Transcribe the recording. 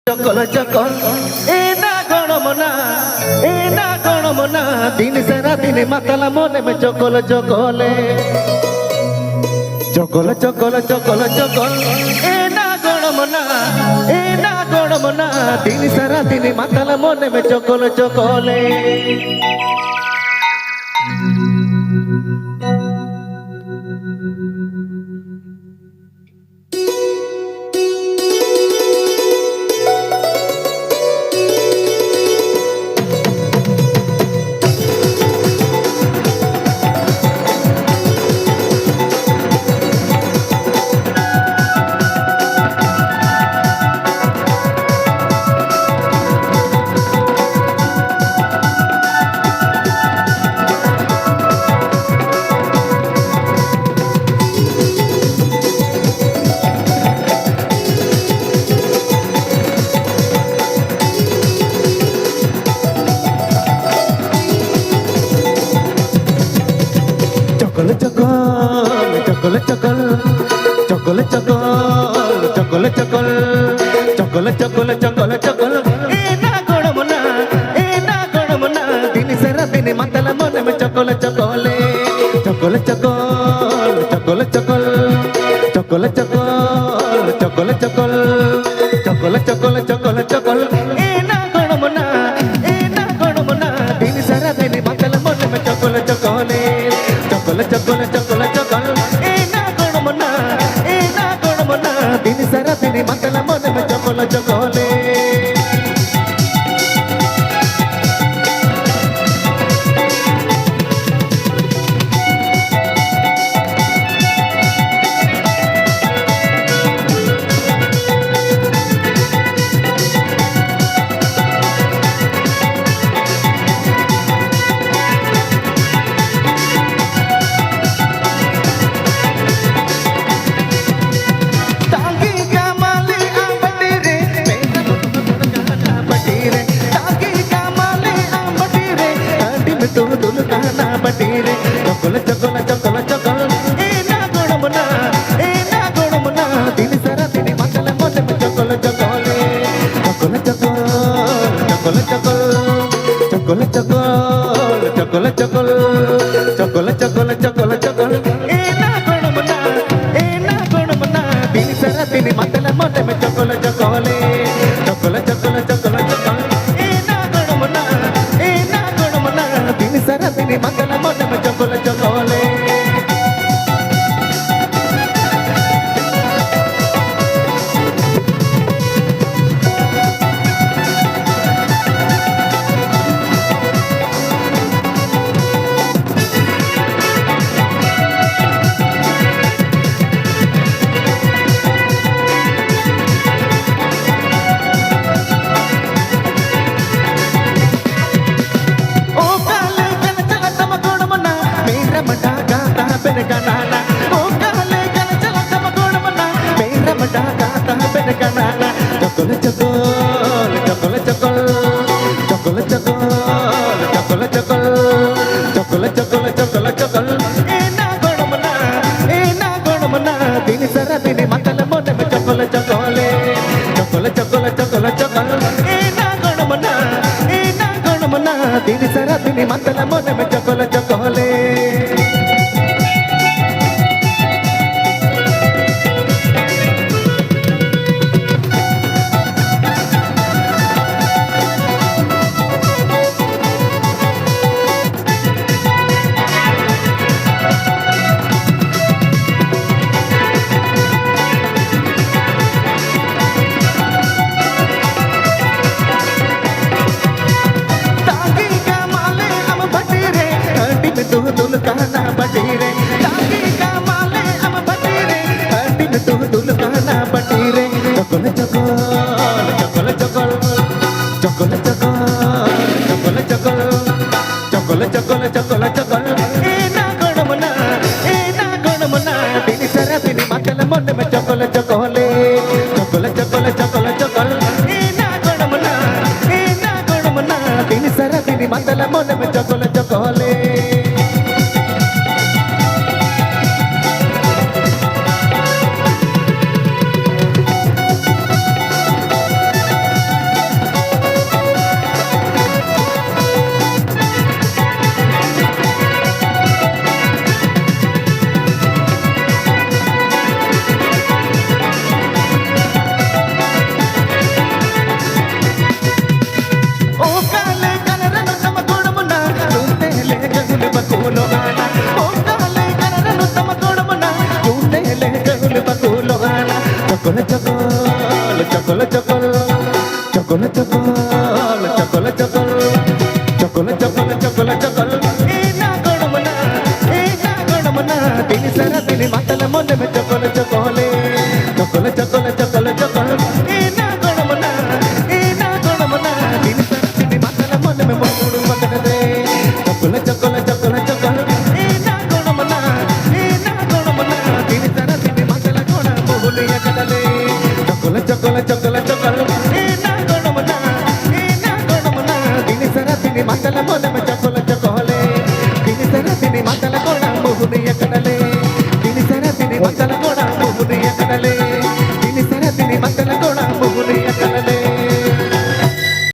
চকল চকল এ না গণমনা এ না গণমনা দিন সারা দিন মাতালা মনে মে চকল চকলে চকল চকল চকল চকল এ না গণমনা দিন সারা দিন মাতালা মনে মে চকল চকলে চকল চকল চকল চকল চকল চকল চকল চকল চকল চকল এ না গণমনা দিন সারা দিন মাতালা মনে মে চকল চকলে চকল চকল চকল চকল চকল চকল চকল চকল চকল চকল চকল চকল এ না গণমনা দিন সারা দিন মাতালা মনে মে চকল চকলে চকল চকল চকল চকল এ না গণমনা দিন সারা দিন মাতালা মনে মে চকল চকলে तू दुल कहना बटीरे चकल चकल चकल चकल ए ना गणमना दिन सारा दिन मातल मन में चकल चकले चकल चकल चकल चकल चकल चकल चकल चकल चकल चकल चकल ए ना गणमना दिन सारा दिन मातल मन में चकल चकले चकल चकल चकल चकल ए ना गणमना दिन सारा दिन मातला मन में चकल चकले Kanana, oh kale kale chala tama gona mana, mera mada gata ben kanana, chakol chakol, chakol chakol, chakol chakol, chakol chakol, chakol chakol, chakol chakol, e na gona mana, din sara din matala mone me chakol chakole, chakol chakol, chakol chakol, e na gona mana, din sara din matala mone me chakol chakole. तू दुल कहना बटीरे ताकि कमाले हम बटीरे हड्डी में तू दुल कहना बटीरे चकल चकल चकल चकल चकल चकल चकल चकल चकल चकल चकल ए ना गणमना दिन सारा दिन मातल मन में चकल चकले चकल चकल चकल चकल ए ना गणमना दिन सारा दिन मातल मन में चकल चकले চকল চকল চকল চকল চকল চকল চকল চকল এ না গড়মনা তিনি সারা তিনি মাতাল মনে মে চকল চকলে চকল চকল চকল চকল এ না গড়মনা তিনি সারা তিনি মাতাল মনে মে মুড় মতন দে চকল চকল চকল চকল এ না গড়মনা তিনি সারা তিনি মাতাল কোণ মোহলিয়া কদলে চকল চকল চকল চকল এ না গড়মনা তিনি সারা তিনি মাতাল মনে মে চকল চকলে তিনি সারা তিনি মাতাল কোণ মোহলিয়া কদলে